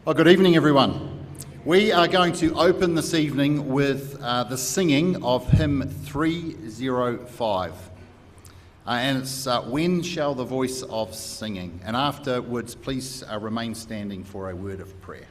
Well, good evening, everyone. We are going to open this evening with the singing of hymn 305. And it's When Shall the Voice of Singing? And afterwards, please remain standing for a word of prayer.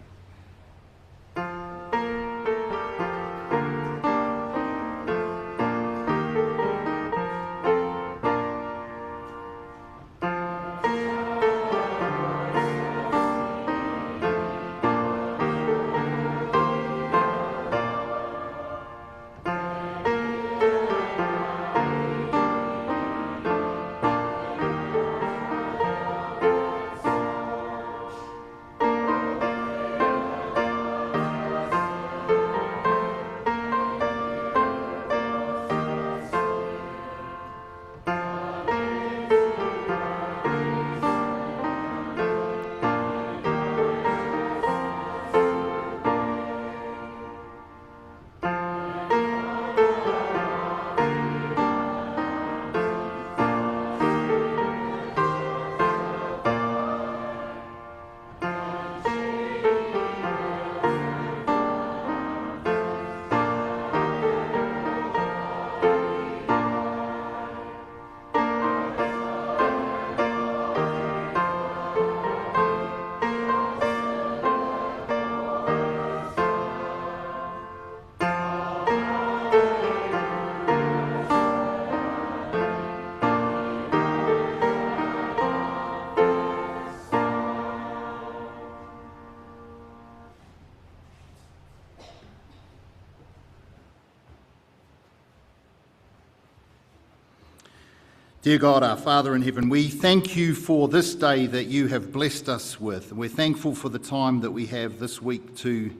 Dear God, our Father in heaven, we thank you for this day that you have blessed us with. We're thankful for the time that we have this week to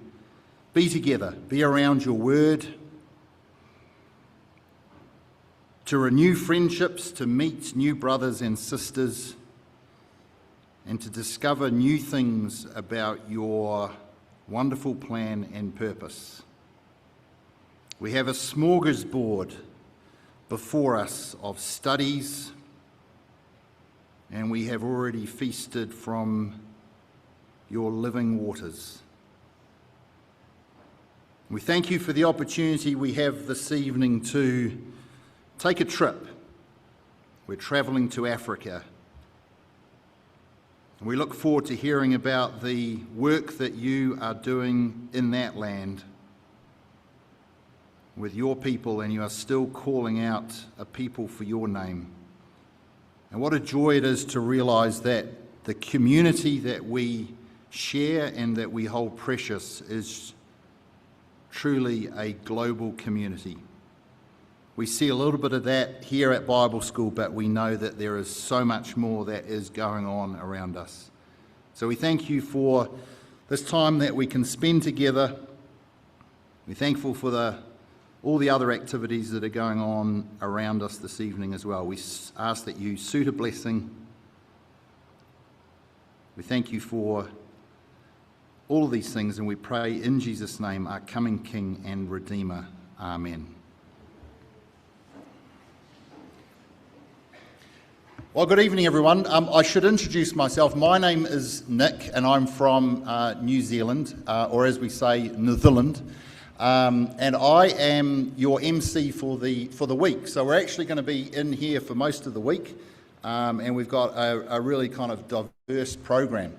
be together, be around your word, to renew friendships, to meet new brothers and sisters, and to discover new things about your wonderful plan and purpose. We have a smorgasbord before us of studies, and we have already feasted from your living waters. We thank you for the opportunity we have this evening to take a trip. We're travelling to Africa, and we look forward to hearing about the work that you are doing in that land with your people, and you are still calling out a people for your name. And what a joy it is to realise that the community that we share and that we hold precious is truly a global community. We see a little bit of that here at Bible School, but we know that there is so much more that is going on around us. So we thank you for this time that we can spend together. We're thankful for all the other activities that are going on around us this evening as well. We ask that you suit a blessing. We thank you for all of these things, and we pray in Jesus' name, our coming King and Redeemer. Amen. Well, good evening, everyone. I should introduce myself. My name is Nick, and I'm from New Zealand, or as we say, Netherland. And I am your MC for the week. So we're actually going to be in here for most of the week, and we've got a really kind of diverse program.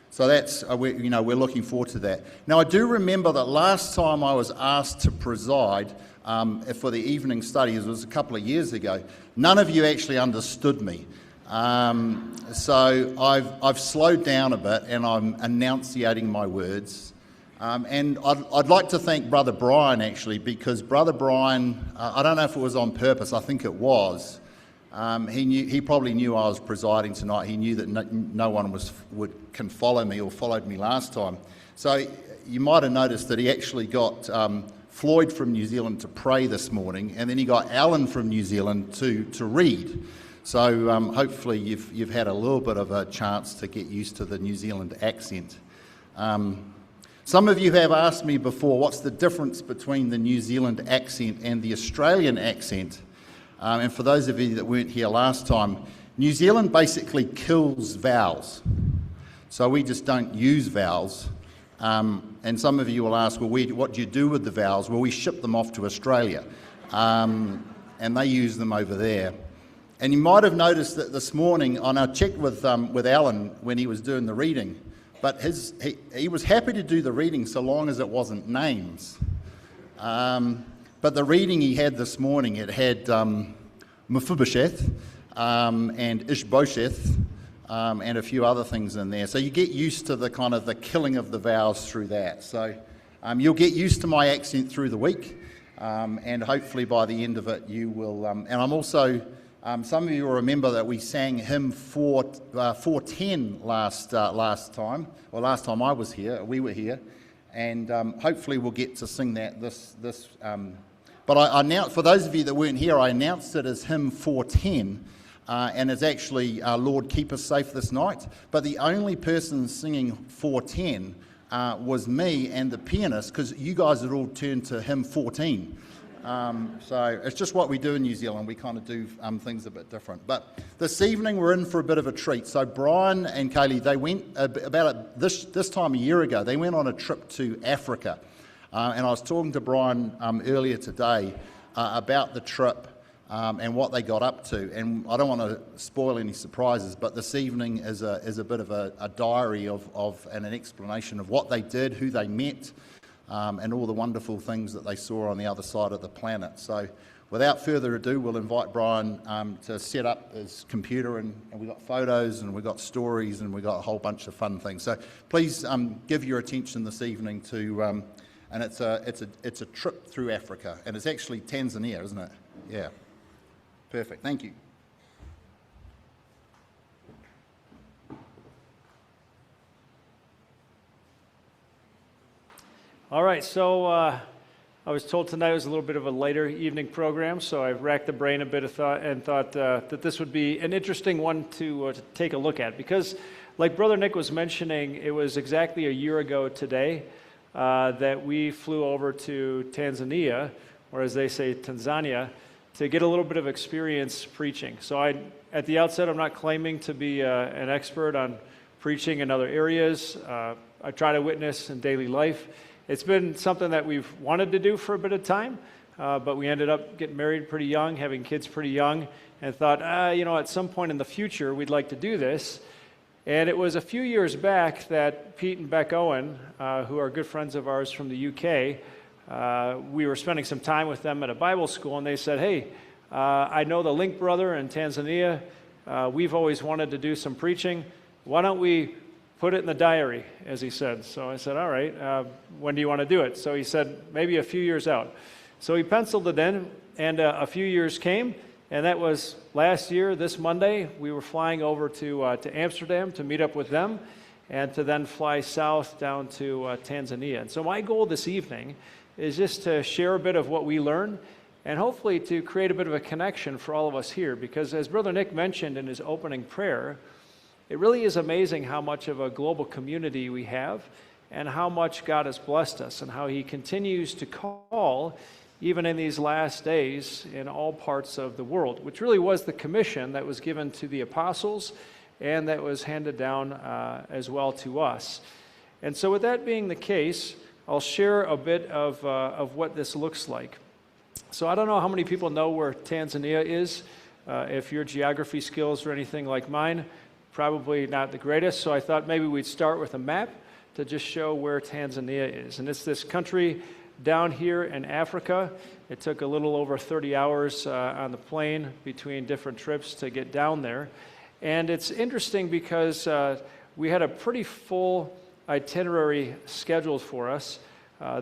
So that's we're looking forward to that. Now, I do remember that last time I was asked to preside for the evening studies, it was a couple of years ago. None of you actually understood me. So I've slowed down a bit, and I'm enunciating my words. And I'd like to thank Brother Bryan, actually, because Brother Bryan, I don't know if it was on purpose, I think it was. He probably knew I was presiding tonight. He knew that no one can follow me or followed me last time. So you might have noticed that he actually got Floyd from New Zealand to pray this morning, and then he got Alan from New Zealand to read. So hopefully you've had a little bit of a chance to get used to the New Zealand accent. Some of you have asked me before, what's the difference between the New Zealand accent and the Australian accent? And for those of you that weren't here last time, New Zealand basically kills vowels. So we just don't use vows. And some of you will ask, well, what do you do with the vows? Well, we ship them off to Australia, and they use them over there. And you might have noticed that this morning, and I checked with Alan when he was doing the reading, but he was happy to do the reading so long as it wasn't names. But the reading he had this morning, it had Mephibosheth and Ishbosheth and a few other things in there. So you get used to the kind of the killing of the vows through that. So you'll get used to my accent through the week, and hopefully by the end of it you will. And I'm also, some of you will remember that we sang hymn 410 last time I was here, we were here, and hopefully we'll get to sing that this. But I announced, for those of you that weren't here, I announced it as hymn 410. And it's actually Lord Keep Us Safe this night. But the only person singing 410 was me and the pianist, because you guys had all turned to hymn 14. So it's just what we do in New Zealand. We kind of do things a bit different. But this evening we're in for a bit of a treat. So Bryan and Kaylee, they went this time a year ago, they went on a trip to Africa. And I was talking to Bryan earlier today about the trip and what they got up to. And I don't want to spoil any surprises, but this evening is a bit of a diary and an explanation of what they did, who they met, and all the wonderful things that they saw on the other side of the planet. So without further ado, we'll invite Bryan to set up his computer, and we've got photos and we've got stories and we've got a whole bunch of fun things. So please give your attention this evening to, and it's a trip through Africa, and it's actually Tanzania, isn't it? Yeah. Perfect. Thank you. All right, so I was told tonight was a little bit of a later evening program, so I racked the brain a bit and thought that this would be an interesting one to take a look at, because like Brother Nick was mentioning, it was exactly a year ago today that we flew over to Tanzania, or as they say, Tanzania, to get a little bit of experience preaching. So at the outset, I'm not claiming to be an expert on preaching in other areas. I try to witness in daily life. It's been something that we've wanted to do for a bit of time, but we ended up getting married pretty young, having kids pretty young, and thought, at some point in the future, we'd like to do this. And it was a few years back that Pete and Beck Owen, who are good friends of ours from the UK, we were spending some time with them at a Bible school, and they said, hey, I know the Link brother in Tanzania. We've always wanted to do some preaching. Why don't we put it in the diary, as he said. So I said, all right, when do you want to do it? So he said, maybe a few years out. So he penciled it in, and a few years came, and that was last year, this Monday. We were flying over to Amsterdam to meet up with them, and to then fly south down to Tanzania. And so my goal this evening is just to share a bit of what we learned, and hopefully to create a bit of a connection for all of us here, because as Brother Nick mentioned in his opening prayer, it really is amazing how much of a global community we have, and how much God has blessed us, and how he continues to call, even in these last days, in all parts of the world, which really was the commission that was given to the apostles, and that was handed down as well to us. And so with that being the case, I'll share a bit of what this looks like. So I don't know how many people know where Tanzania is. If your geography skills are anything like mine, probably not the greatest. So I thought maybe we'd start with a map to just show where Tanzania is. And it's this country down here in Africa. It took a little over 30 hours on the plane between different trips to get down there. And it's interesting because we had a pretty full itinerary scheduled for us.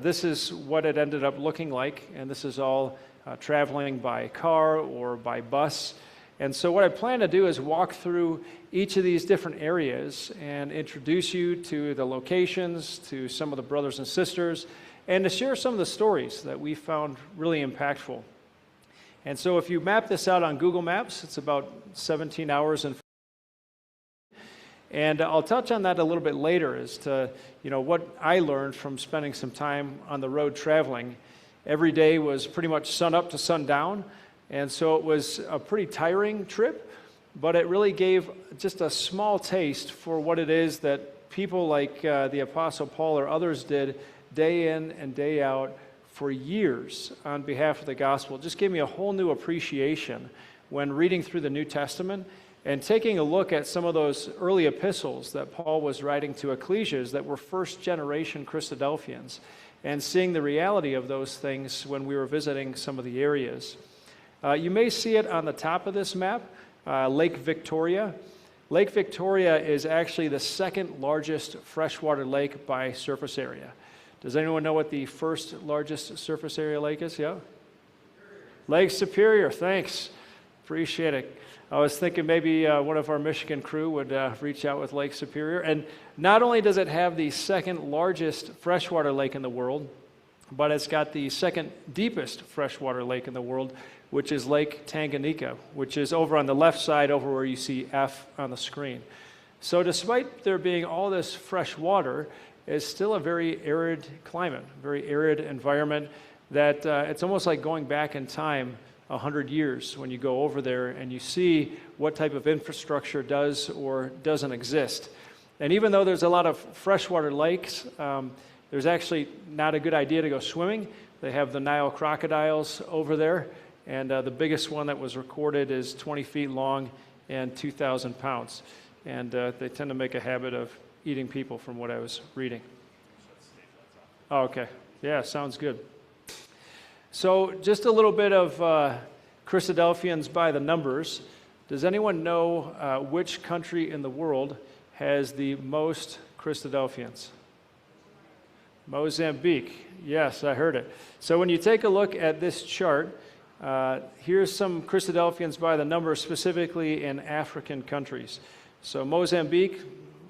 This is what it ended up looking like, and this is all traveling by car or by bus. And so what I plan to do is walk through each of these different areas and introduce you to the locations, to some of the brothers and sisters, and to share some of the stories that we found really impactful. And so if you map this out on Google Maps, it's about 17 hours and I'll touch on that a little bit later as to, what I learned from spending some time on the road traveling. Every day was pretty much sun up to sundown, and so it was a pretty tiring trip, but it really gave just a small taste for what it is that people like the Apostle Paul or others did day in and day out for years on behalf of the gospel. It just gave me a whole new appreciation when reading through the New Testament and taking a look at some of those early epistles that Paul was writing to ecclesias that were first-generation Christadelphians, and seeing the reality of those things when we were visiting some of the areas. You may see it on the top of this map, Lake Victoria. Lake Victoria is actually the second largest freshwater lake by surface area. Does anyone know what the first largest surface area lake is? Yeah? Lake Superior, thanks. Appreciate it. I was thinking maybe one of our Michigan crew would reach out with Lake Superior. And not only does it have the second largest freshwater lake in the world, but it's got the second deepest freshwater lake in the world, which is Lake Tanganyika, which is over on the left side, over where you see F on the screen. So despite there being all this fresh water, it's still a very arid climate, very arid environment that it's almost like going back in time 100 years when you go over there and you see what type of infrastructure does or doesn't exist. And even though there's a lot of freshwater lakes, there's actually not a good idea to go swimming. They have the Nile crocodiles over there, and the biggest one that was recorded is 20 feet long and 2,000 pounds. And they tend to make a habit of eating people, from what I was reading. Oh, okay. Yeah, sounds good. So just a little bit of Christadelphians by the numbers. Does anyone know which country in the world has the most Christadelphians? Mozambique. Yes, I heard it. So when you take a look at this chart, here's some Christadelphians by the numbers, specifically in African countries. So Mozambique,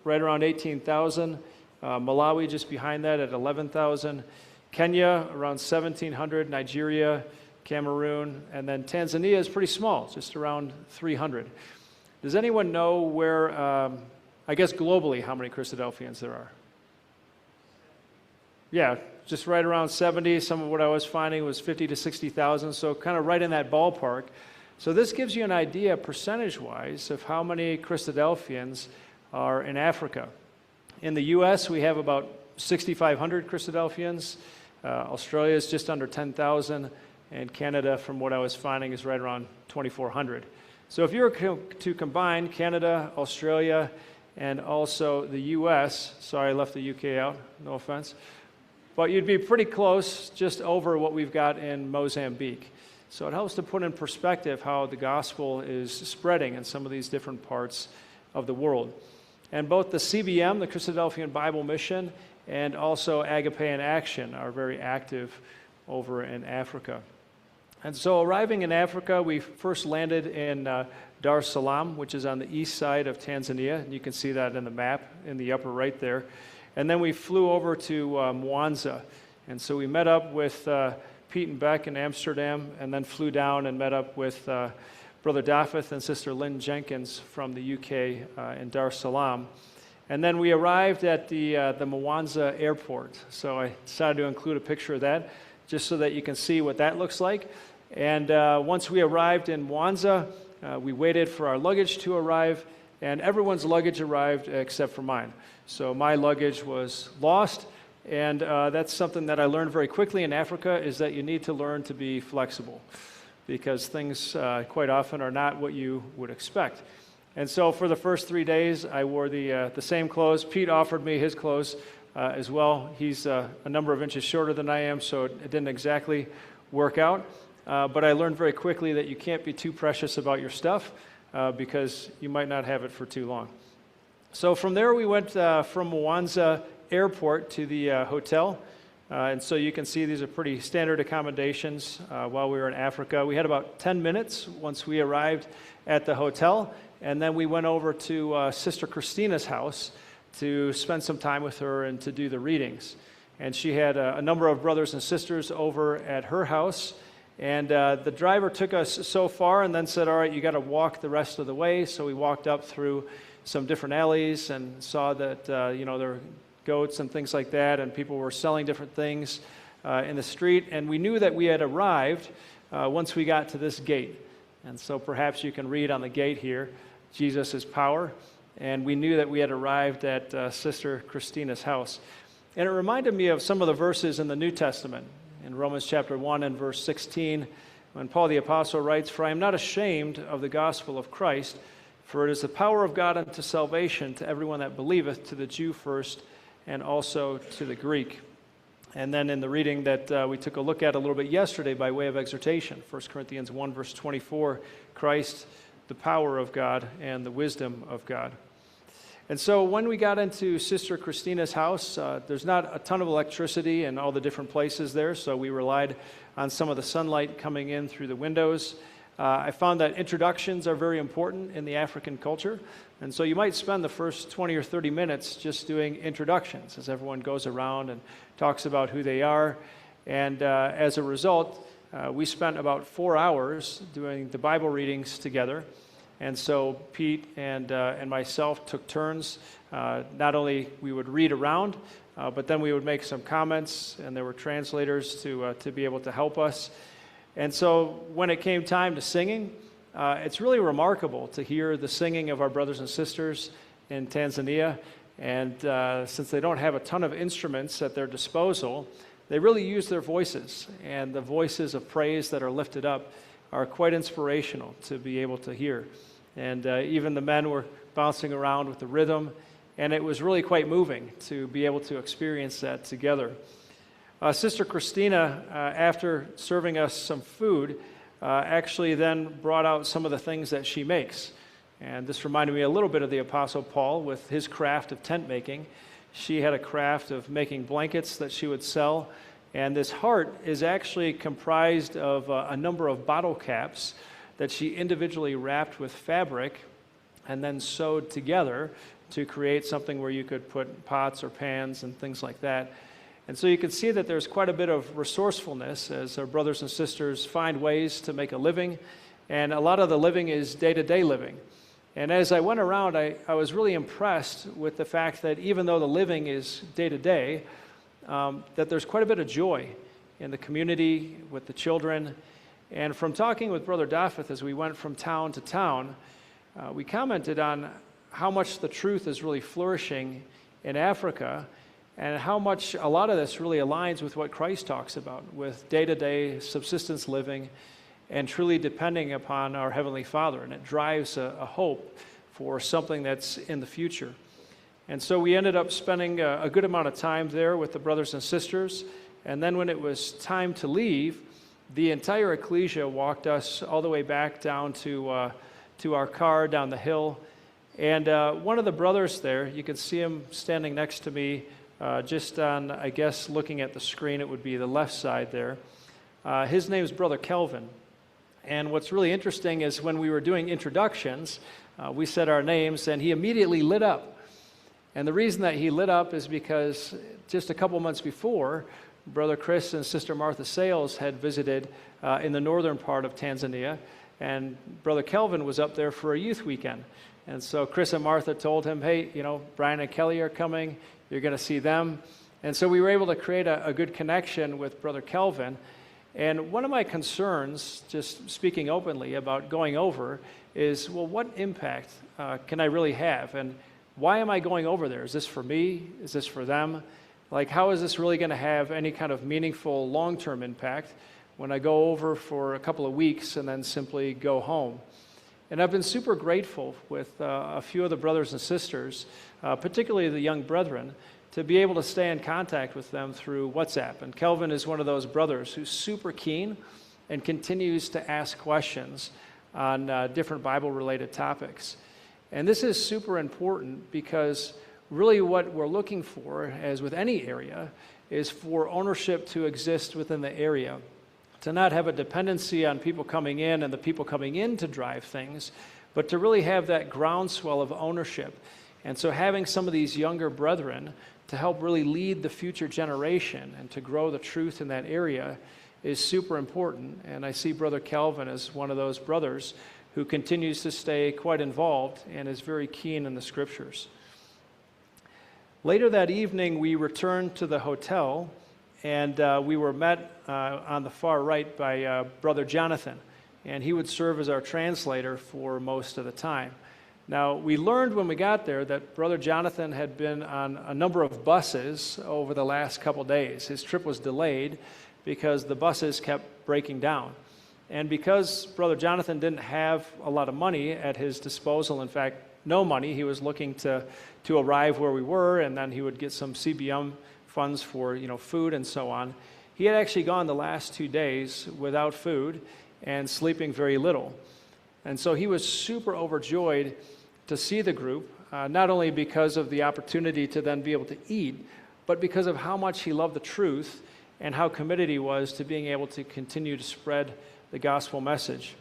right around 18,000. Malawi just behind that at 11,000. Kenya, around 1,700, Nigeria, Cameroon, and then Tanzania is pretty small, just around 300. Does anyone know where, I guess globally, how many Christadelphians there are? Yeah, just right around 70. Some of what I was finding was 50 to 60,000, so kind of right in that ballpark. So this gives you an idea, percentage-wise, of how many Christadelphians are in Africa. In the U.S., we have about 6,500 Christadelphians. Australia is just under 10,000, and Canada, from what I was finding, is right around 2,400. So if you were to combine Canada, Australia, and also the U.S., sorry I left the U.K. out, no offense, but you'd be pretty close, just over what we've got in Mozambique. So it helps to put in perspective how the gospel is spreading in some of these different parts of the world. And both the CBM, the Christadelphian Bible Mission, and also Agape in Action are very active over in Africa. And so arriving in Africa, we first landed in Dar es Salaam, which is on the east side of Tanzania. And you can see that in the map in the upper right there. And then we flew over to Mwanza. And so we met up with Pete and Beck in Amsterdam, and then flew down and met up with Brother Daffith and Sister Lynn Jenkins from the UK in Dar es Salaam. And then we arrived at the Mwanza airport. So I decided to include a picture of that, just so that you can see what that looks like. And once we arrived in Mwanza, we waited for our luggage to arrive, and everyone's luggage arrived except for mine. So my luggage was lost, and that's something that I learned very quickly in Africa, is that you need to learn to be flexible, because things quite often are not what you would expect. And so for the first 3 days, I wore the same clothes. Pete offered me his clothes as well. He's a number of inches shorter than I am, so it didn't exactly work out. But I learned very quickly that you can't be too precious about your stuff because you might not have it for too long. So from there, we went from Mwanza Airport to the hotel. And so you can see these are pretty standard accommodations while we were in Africa. We had about 10 minutes once we arrived at the hotel, and then we went over to Sister Christina's house to spend some time with her and to do the readings. And she had a number of brothers and sisters over at her house, and the driver took us so far and then said, all right, you got to walk the rest of the way. So we walked up through some different alleys and saw that, there were goats and things like that, and people were selling different things in the street. And we knew that we had arrived once we got to this gate. And so perhaps you can read on the gate here, Jesus' power. And we knew that we had arrived at Sister Christina's house. And it reminded me of some of the verses in the New Testament. In Romans chapter 1 and verse 16, when Paul the Apostle writes, "For I am not ashamed of the gospel of Christ, for it is the power of God unto salvation to everyone that believeth, to the Jew first, and also to the Greek." And then in the reading that we took a look at a little bit yesterday by way of exhortation, 1 Corinthians 1 verse 24, Christ, the power of God and the wisdom of God. And so when we got into Sister Christina's house, there's not a ton of electricity in all the different places there, so we relied on some of the sunlight coming in through the windows. I found that introductions are very important in the African culture, and so you might spend the first 20 or 30 minutes just doing introductions as everyone goes around and talks about who they are. And as a result, we spent about 4 hours doing the Bible readings together. And so Pete and myself took turns. Not only we would read around, but then we would make some comments, and there were translators to be able to help us. And so when it came time to singing, it's really remarkable to hear the singing of our brothers and sisters in Tanzania. And since they don't have a ton of instruments at their disposal, they really use their voices. And the voices of praise that are lifted up are quite inspirational to be able to hear. And even the men were bouncing around with the rhythm, and it was really quite moving to be able to experience that together. Sister Christina, after serving us some food, actually then brought out some of the things that she makes. And this reminded me a little bit of the Apostle Paul with his craft of tent making. She had a craft of making blankets that she would sell, and this heart is actually comprised of a number of bottle caps that she individually wrapped with fabric and then sewed together to create something where you could put pots or pans and things like that. And so you can see that there's quite a bit of resourcefulness as our brothers and sisters find ways to make a living, and a lot of the living is day-to-day living. And as I went around, I was really impressed with the fact that even though the living is day-to-day, that there's quite a bit of joy in the community, with the children. And from talking with Brother Daffith as we went from town to town, we commented on how much the truth is really flourishing in Africa, and how much a lot of this really aligns with what Christ talks about, with day-to-day subsistence living and truly depending upon our Heavenly Father. And it drives a hope for something that's in the future. And so we ended up spending a good amount of time there with the brothers and sisters. And then when it was time to leave, the entire ecclesia walked us all the way back down to our car down the hill. And one of the brothers there, you can see him standing next to me, just on, I guess, looking at the screen, it would be the left side there. His name is Brother Kelvin. And what's really interesting is when we were doing introductions, we said our names, and he immediately lit up. And the reason that he lit up is because just a couple months before, Brother Chris and Sister Martha Sales had visited in the northern part of Tanzania, and Brother Kelvin was up there for a youth weekend. And so Chris and Martha told him, hey, Bryan and Kelly are coming, you're going to see them. And so we were able to create a good connection with Brother Kelvin. And one of my concerns, just speaking openly about going over, is, well, what impact can I really have? And why am I going over there? Is this for me? Is this for them? Like, how is this really going to have any kind of meaningful long-term impact when I go over for a couple of weeks and then simply go home? And I've been super grateful with a few of the brothers and sisters, particularly the young brethren, to be able to stay in contact with them through WhatsApp. And Kelvin is one of those brothers who's super keen and continues to ask questions on different Bible-related topics. And this is super important because really what we're looking for, as with any area, is for ownership to exist within the area, to not have a dependency on people coming in and the people coming in to drive things, but to really have that groundswell of ownership. And so having some of these younger brethren to help really lead the future generation and to grow the truth in that area is super important. And I see Brother Kelvin as one of those brothers who continues to stay quite involved and is very keen in the scriptures. Later that evening, we returned to the hotel, and we were met on the far right by Brother Jonathan, and he would serve as our translator for most of the time. Now, we learned when we got there that Brother Jonathan had been on a number of buses over the last couple days. His trip was delayed because the buses kept breaking down. And because Brother Jonathan didn't have a lot of money at his disposal, in fact, no money, he was looking to arrive where we were, and then he would get some CBM funds for food and so on. He had actually gone the last 2 days without food and sleeping very little. And so he was super overjoyed to see the group, not only because of the opportunity to then be able to eat, but because of how much he loved the truth and how committed he was to being able to continue to spread the gospel message.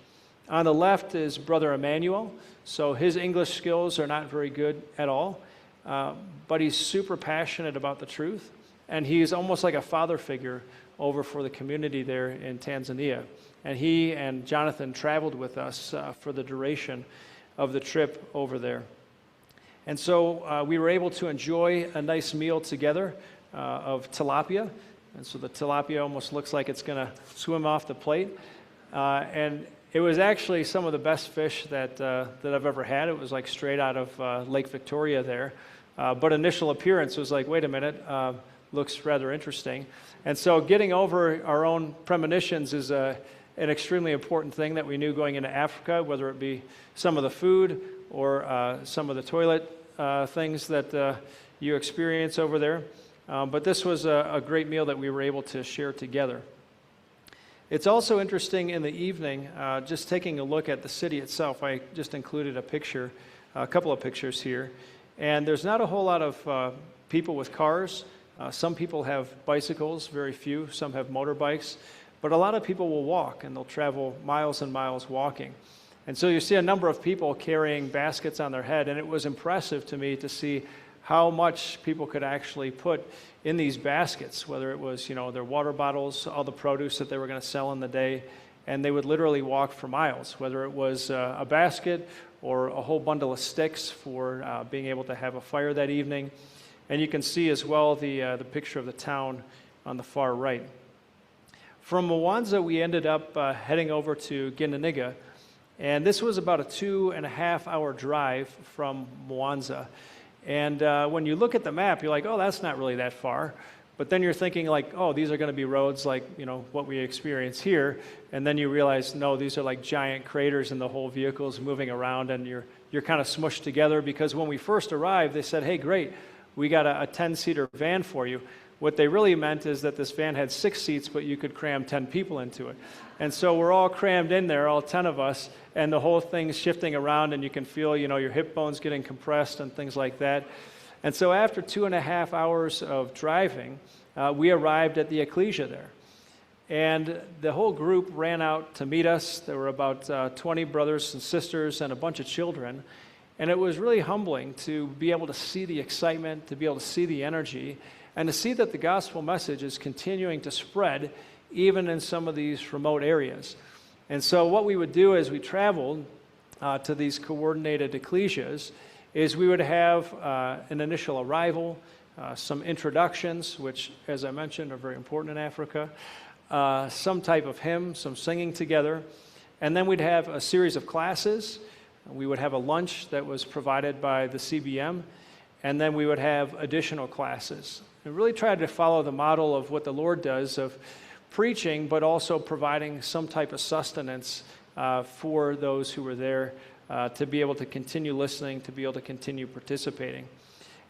On the left is Brother Emmanuel. So his English skills are not very good at all, but he's super passionate about the truth, and he's almost like a father figure over for the community there in Tanzania. And he and Jonathan traveled with us for the duration of the trip over there. And so we were able to enjoy a nice meal together of tilapia. And so the tilapia almost looks like it's going to swim off the plate. And it was actually some of the best fish that I've ever had. It was like straight out of Lake Victoria there. But initial appearance was like, wait a minute, looks rather interesting. And so getting over our own premonitions is an extremely important thing that we knew going into Africa, whether it be some of the food or some of the toilet things that you experience over there. But this was a great meal that we were able to share together. It's also interesting in the evening, just taking a look at the city itself. I just included a couple of pictures here. And there's not a whole lot of people with cars. Some people have bicycles, very few. Some have motorbikes. But a lot of people will walk, and they'll travel miles and miles walking. And so you see a number of people carrying baskets on their head, and it was impressive to me to see how much people could actually put in these baskets, whether it was, their water bottles, all the produce that they were going to sell in the day, and they would literally walk for miles, whether it was a basket or a whole bundle of sticks for being able to have a fire that evening. And you can see as well the picture of the town on the far right. From Mwanza, we ended up heading over to Ginaniga, and this was about a 2.5-hour drive from Mwanza. And when you look at the map, you're like, oh, that's not really that far. But then you're thinking like, oh, these are going to be roads like, what we experience here. And then you realize, no, these are like giant craters and the whole vehicle's moving around, and you're kind of smushed together, because when we first arrived, they said, hey, great, we got a 10-seater van for you. What they really meant is that this van had 6 seats, but you could cram 10 people into it. And so we're all crammed in there, all 10 of us, and the whole thing's shifting around, and you can feel, your hip bones getting compressed and things like that. And so after 2.5 hours of driving, we arrived at the ecclesia there. And the whole group ran out to meet us. There were about 20 brothers and sisters and a bunch of children. And it was really humbling to be able to see the excitement, to be able to see the energy, and to see that the gospel message is continuing to spread even in some of these remote areas. And so what we would do as we traveled to these coordinated ecclesias is we would have an initial arrival, some introductions, which, as I mentioned, are very important in Africa, some type of hymn, some singing together, and then we'd have a series of classes. We would have a lunch that was provided by the CBM, and then we would have additional classes. And really tried to follow the model of what the Lord does of preaching, but also providing some type of sustenance for those who were there to be able to continue listening, to be able to continue participating.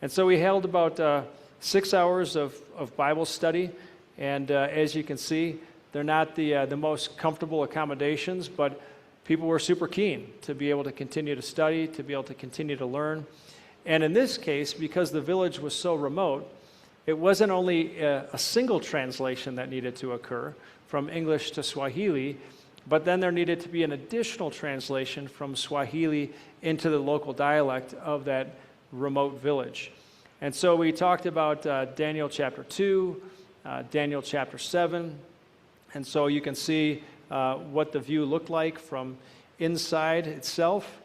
And so we held about 6 hours of Bible study, and as you can see, they're not the most comfortable accommodations, but people were super keen to be able to continue to study, to be able to continue to learn. And in this case, because the village was so remote, it wasn't only a single translation that needed to occur from English to Swahili, but then there needed to be an additional translation from Swahili into the local dialect of that remote village. And so we talked about Daniel chapter 2, Daniel chapter 7, and so you can see what the view looked like from inside itself.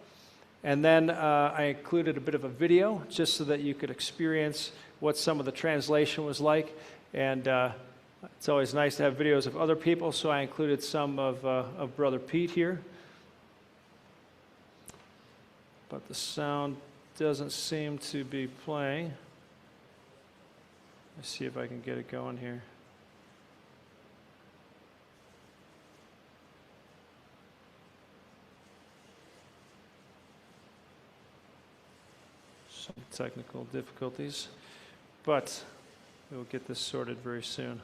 And then I included a bit of a video just so that you could experience what some of the translation was like. And it's always nice to have videos of other people, so I included some of Brother Pete here. but the sound doesn't seem to be playing. Let's see if I can get it going here. Some technical difficulties, but we'll get this sorted very soon.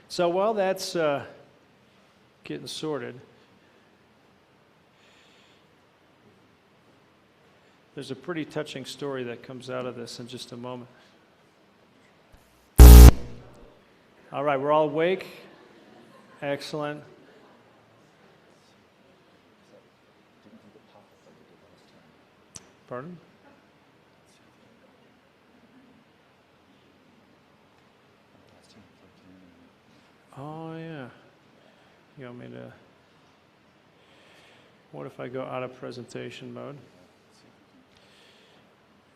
So while that's getting sorted, there's a pretty touching story that comes out of this in just a moment. All right, we're all awake. Excellent. Pardon? Oh, yeah. You want me to... What if I go out of presentation mode?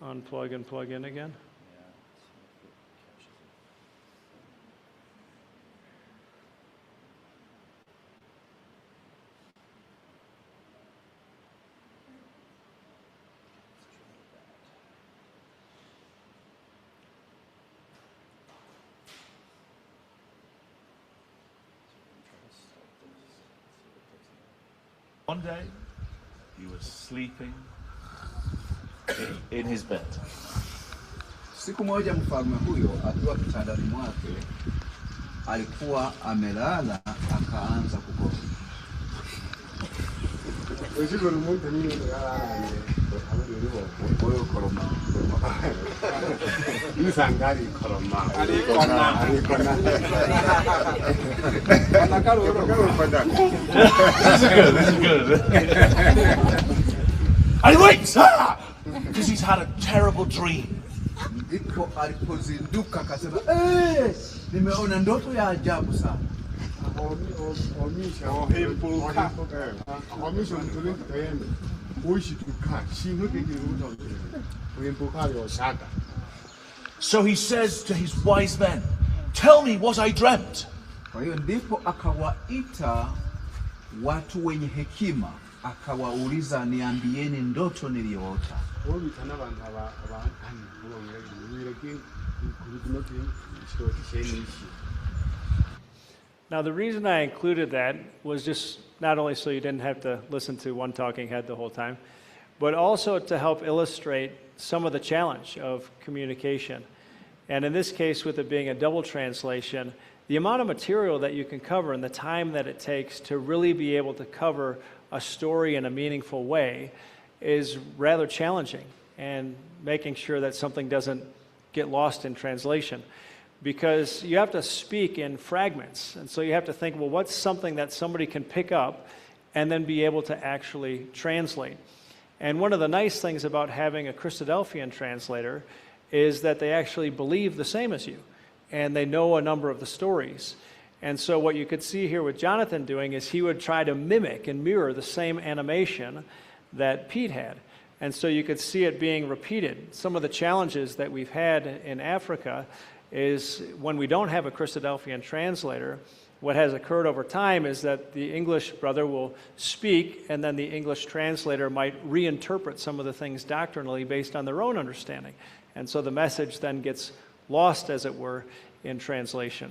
Unplug and plug in again? One day, he was sleeping in his bed. Siku moja mfalme huyo akiwa kitandani mwake alikuwa amelala akaanza kugoma. This is good. And he wakes up because he's had a terrible dream. Ndipo alipozinduka akasema, nimeona ndoto ya ajabu sana. So he says to his wise men, tell me what I dreamt. Kwa hiyo ndipo akawaita watu wenye hekima, akawauliza, niambieni ndoto niliyoota. Now, the reason I included that was just not only so you didn't have to listen to one talking head the whole time, but also to help illustrate some of the challenge of communication. And in this case, with it being a double translation, the amount of material that you can cover and the time that it takes to really be able to cover a story in a meaningful way is rather challenging, and making sure that something doesn't get lost in translation, because you have to speak in fragments. And so you have to think, well, what's something that somebody can pick up and then be able to actually translate? And one of the nice things about having a Christadelphian translator is that they actually believe the same as you, and they know a number of the stories. And so what you could see here with Jonathan doing is he would try to mimic and mirror the same animation that Pete had. And so you could see it being repeated. Some of the challenges that we've had in Africa is when we don't have a Christadelphian translator, what has occurred over time is that the English brother will speak, and then the English translator might reinterpret some of the things doctrinally based on their own understanding. And so the message then gets lost, as it were, in translation.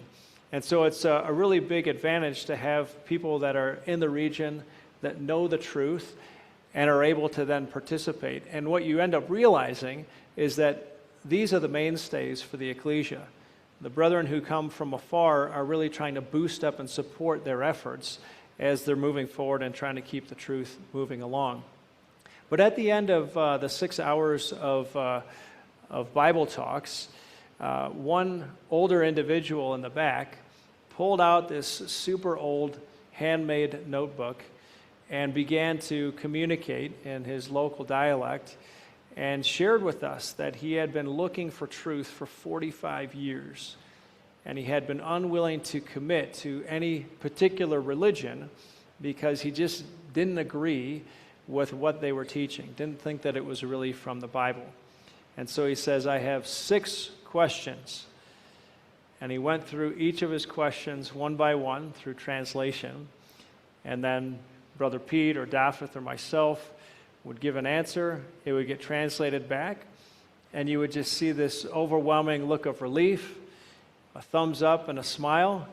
And so it's a really big advantage to have people that are in the region that know the truth and are able to then participate. And what you end up realizing is that these are the mainstays for the ecclesia. The brethren who come from afar are really trying to boost up and support their efforts as they're moving forward and trying to keep the truth moving along. But at the end of the 6 hours of Bible talks, one older individual in the back pulled out this super old handmade notebook and began to communicate in his local dialect, and shared with us that he had been looking for truth for 45 years, and he had been unwilling to commit to any particular religion because he just didn't agree with what they were teaching, didn't think that it was really from the Bible. And so he says, I have 6 questions, And he went through each of his questions one by one through translation. And then Brother Pete or Daphith or myself would give an answer. It would get translated back. And you would just see this overwhelming look of relief, a thumbs up and a smile.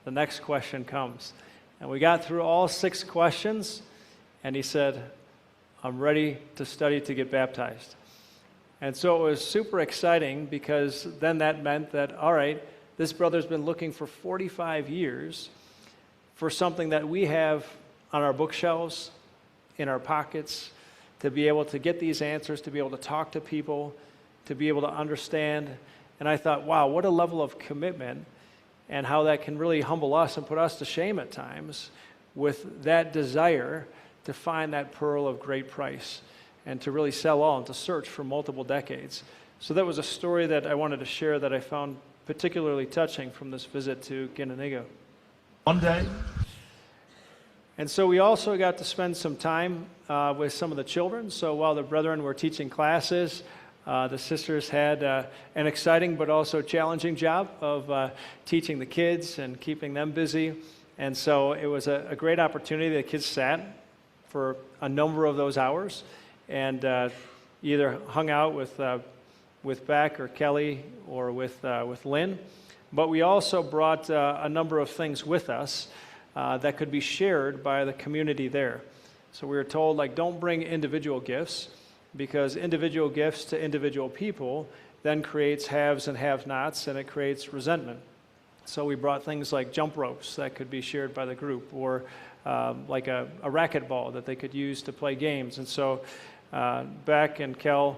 The next question comes. And we got through all 6 questions, and he said, I'm ready to study to get baptized. And so it was super exciting, because then that meant that, all right, this brother's been looking for 45 years for something that we have on our bookshelves, in our pockets, to be able to get these answers, to be able to talk to people, to be able to understand. And I thought, wow, what a level of commitment, and how that can really humble us and put us to shame at times with that desire to find that pearl of great price and to really sell all and to search for multiple decades. So that was a story that I wanted to share that I found particularly touching from this visit to Ginaniga. One day, And so we also got to spend some time with some of the children. So while the brethren were teaching classes, the sisters had an exciting but also challenging job of teaching the kids and keeping them busy. And so it was a great opportunity. The kids sat for a number of those hours and either hung out with Beck or Kelly or with Lynn. But we also brought a number of things with us that could be shared by the community there. So we were told, like, don't bring individual gifts, because individual gifts to individual people then creates haves and have-nots, and it creates resentment. So we brought things like jump ropes that could be shared by the group, or like a racquetball that they could use to play games. And so Beck and Kel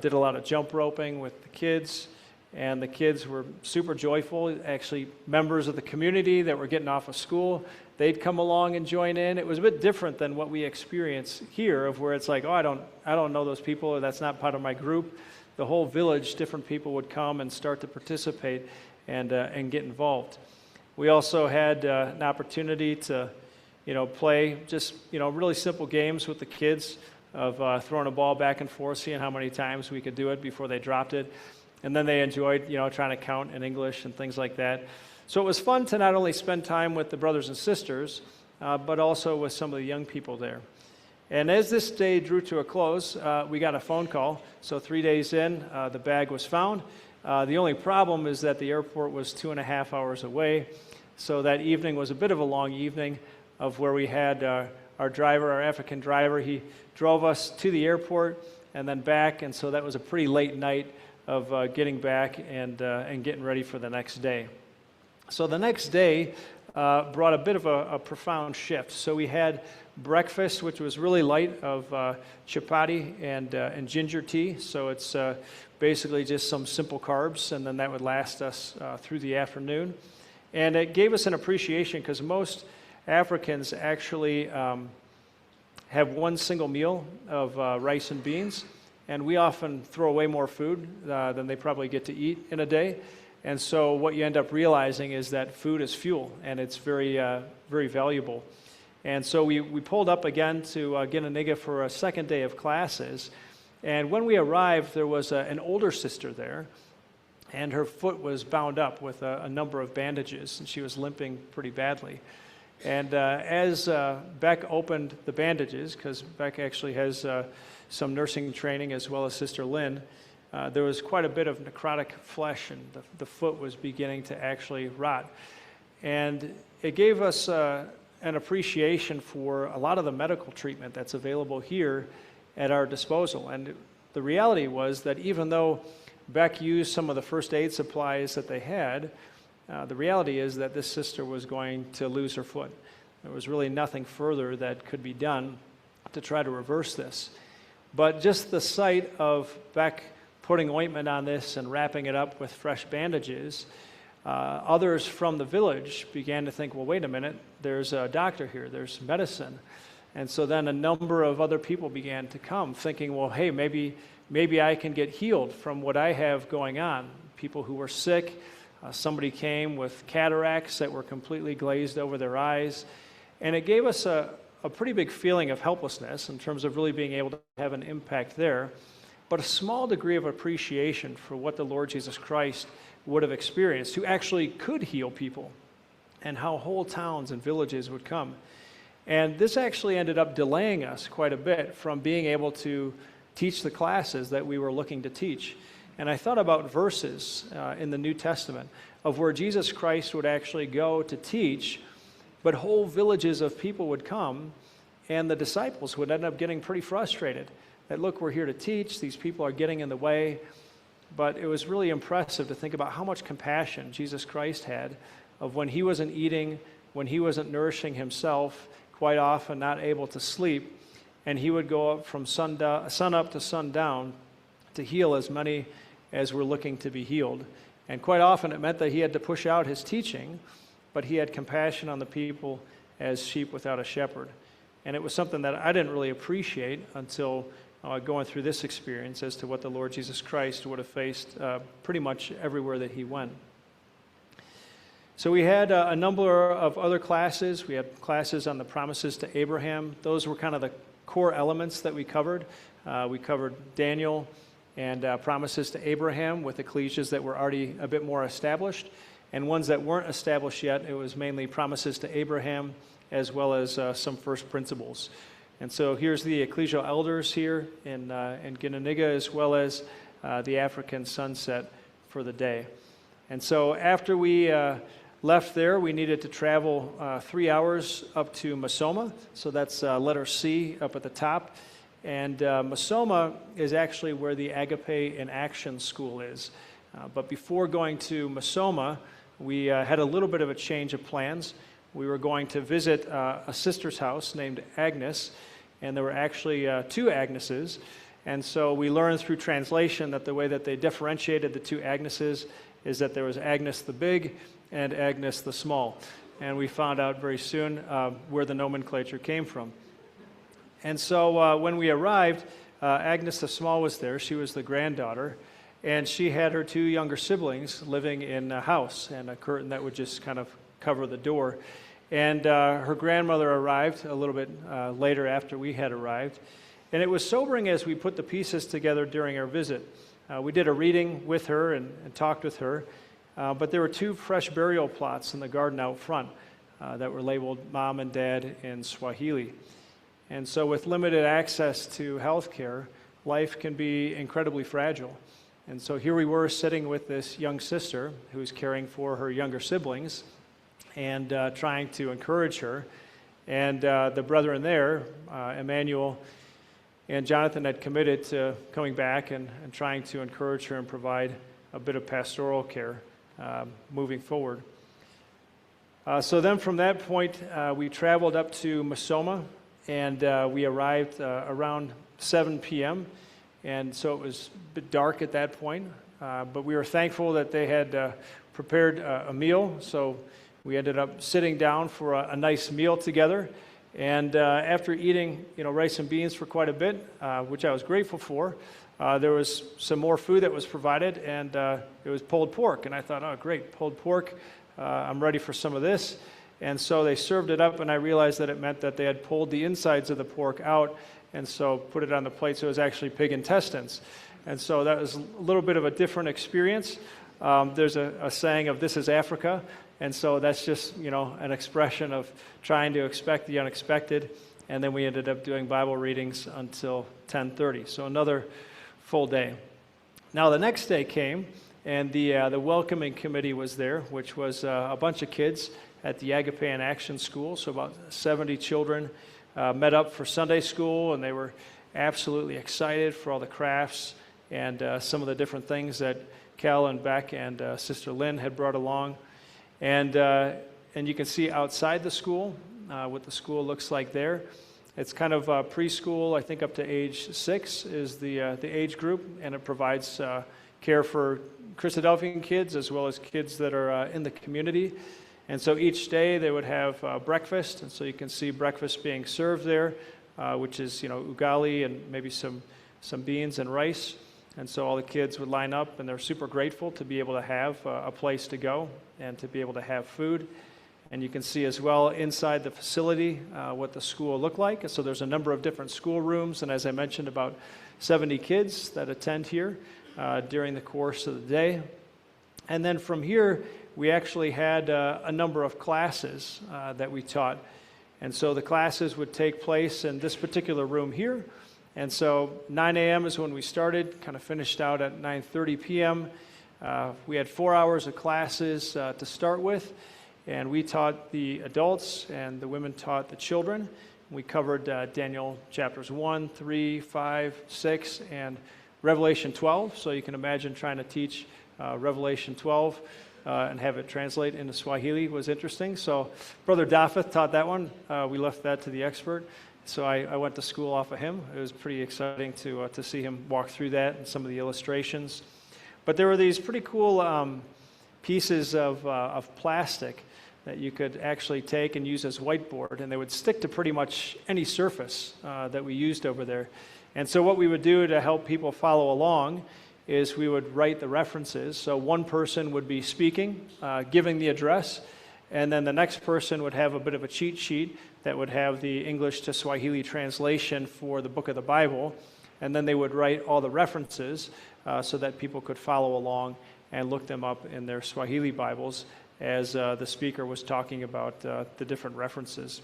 did a lot of jump roping with the kids, and the kids were super joyful. Actually, members of the community that were getting off of school, they'd come along and join in. It was a bit different than what we experience here, of where it's like, oh, I don't know those people, or that's not part of my group. The whole village, different people would come and start to participate and get involved. We also had an opportunity to, play just, really simple games with the kids of throwing a ball back and forth, seeing how many times we could do it before they dropped it. And then they enjoyed, trying to count in English and things like that. So it was fun to not only spend time with the brothers and sisters, but also with some of the young people there. And as this day drew to a close, we got a phone call. So 3 days in, the bag was found. The only problem is that the airport was 2.5 hours away. So that evening was a bit of a long evening, of where we had our driver, our African driver. He drove us to the airport and then back. And so that was a pretty late night of getting back and getting ready for the next day. So the next day brought a bit of a profound shift. So we had breakfast, which was really light, of chapati and ginger tea. So it's basically just some simple carbs, and then that would last us through the afternoon. And it gave us an appreciation, because most Africans actually have one single meal of rice and beans. And we often throw away more food than they probably get to eat in a day. And so what you end up realizing is that food is fuel, and it's very, very valuable. And so we pulled up again to Ginaniga for a second day of classes. And when we arrived, there was an older sister there, and her foot was bound up with a number of bandages, and she was limping pretty badly. And as Beck opened the bandages, because Beck actually has some nursing training as well as Sister Lynn, there was quite a bit of necrotic flesh, and the foot was beginning to actually rot. And it gave us an appreciation for a lot of the medical treatment that's available here at our disposal. And the reality was that even though Beck used some of the first aid supplies that they had, the reality is that this sister was going to lose her foot. There was really nothing further that could be done to try to reverse this. But just the sight of Beck putting ointment on this and wrapping it up with fresh bandages, others from the village began to think, well, wait a minute, there's a doctor here, there's medicine. And so then a number of other people began to come, thinking, well, hey, maybe I can get healed from what I have going on. People who were sick, somebody came with cataracts that were completely glazed over their eyes. And it gave us a pretty big feeling of helplessness in terms of really being able to have an impact there, but a small degree of appreciation for what the Lord Jesus Christ would have experienced, who actually could heal people, and how whole towns and villages would come. And this actually ended up delaying us quite a bit from being able to teach the classes that we were looking to teach. And I thought about verses in the New Testament of where Jesus Christ would actually go to teach, but whole villages of people would come, and the disciples would end up getting pretty frustrated. That, look, we're here to teach, these people are getting in the way. But it was really impressive to think about how much compassion Jesus Christ had of when he wasn't eating, when he wasn't nourishing himself, quite often not able to sleep, and he would go up from sun up to sundown to heal as many as were looking to be healed. And quite often it meant that he had to push out his teaching, but he had compassion on the people as sheep without a shepherd. And it was something that I didn't really appreciate until going through this experience as to what the Lord Jesus Christ would have faced pretty much everywhere that he went. So we had a number of other classes. We had classes on the promises to Abraham. Those were kind of the core elements that we covered. We covered Daniel and promises to Abraham with ecclesias that were already a bit more established. And ones that weren't established yet, it was mainly promises to Abraham as well as some first principles. And so here's the ecclesial elders here in Ginaniga, as well as the African sunset for the day. And so after we left there, we needed to travel 3 hours up to Musoma. So that's letter C up at the top. And Musoma is actually where the Agape in Action School is. But before going to Musoma, we had a little bit of a change of plans. We were going to visit a sister's house named Agnes, and there were actually 2 Agneses. And so we learned through translation that the way that they differentiated the 2 Agneses is that there was Agnes the big and Agnes the small. And we found out very soon where the nomenclature came from. And so when we arrived, Agnes the small was there. She was the granddaughter, and she had her 2 younger siblings living in a house and a curtain that would just kind of cover the door. And her grandmother arrived a little bit later after we had arrived. And it was sobering as we put the pieces together during our visit. We did a reading with her and talked with her, but there were 2 fresh burial plots in the garden out front that were labeled Mom and Dad in Swahili. And so with limited access to health care, life can be incredibly fragile. And so here we were sitting with this young sister who was caring for her younger siblings and trying to encourage her. And the brethren there, Emmanuel and Jonathan, had committed to coming back and trying to encourage her and provide a bit of pastoral care moving forward. So then from that point, we traveled up to Musoma, and we arrived around 7 p.m., and so it was a bit dark at that point, but we were thankful that they had prepared a meal, so we ended up sitting down for a nice meal together. And after eating, rice and beans for quite a bit, which I was grateful for, there was some more food that was provided, and it was pulled pork. And I thought, oh, great, pulled pork. I'm ready for some of this. And so they served it up, and I realized that it meant that they had pulled the insides of the pork out, and so put it on the plate, so it was actually pig intestines. And so that was a little bit of a different experience. There's a saying of "this is Africa," and so that's just, an expression of trying to expect the unexpected. And then we ended up doing Bible readings until 10:30, so another full day. Now the next day came, and the welcoming committee was there, which was a bunch of kids at the Agape in Action School. So about 70 children met up for Sunday school, and they were absolutely excited for all the crafts and some of the different things that Cal and Beck and Sister Lynn had brought along. And you can see outside the school what the school looks like there. It's kind of preschool, I think up to age 6 is the age group, and it provides care for Christadelphian kids as well as kids that are in the community. And so each day they would have breakfast, and so you can see breakfast being served there, which is ugali and maybe some beans and rice. And so all the kids would line up, and they're super grateful to be able to have a place to go and to be able to have food. And you can see as well inside the facility what the school looked like. So there's a number of different school rooms, and as I mentioned, about 70 kids that attend here during the course of the day. And then from here, we actually had a number of classes that we taught. And so the classes would take place in this particular room here. And so 9 a.m. is when we started, kind of finished out at 9:30 p.m. We had 4 hours of classes to start with, and we taught the adults, and the women taught the children. We covered Daniel chapters 1, 3, 5, 6, and Revelation 12. So you can imagine trying to teach Revelation 12 and have it translate into Swahili was interesting. So Brother Dafith taught that one. We left that to the expert. So I went to school off of him. It was pretty exciting to see him walk through that and some of the illustrations. But there were these pretty cool pieces of plastic that you could actually take and use as whiteboard, and they would stick to pretty much any surface that we used over there. And so what we would do to help people follow along is we would write the references. So one person would be speaking, giving the address, and then the next person would have a bit of a cheat sheet that would have the English to Swahili translation for the book of the Bible, and then they would write all the references so that people could follow along and look them up in their Swahili Bibles as the speaker was talking about the different references.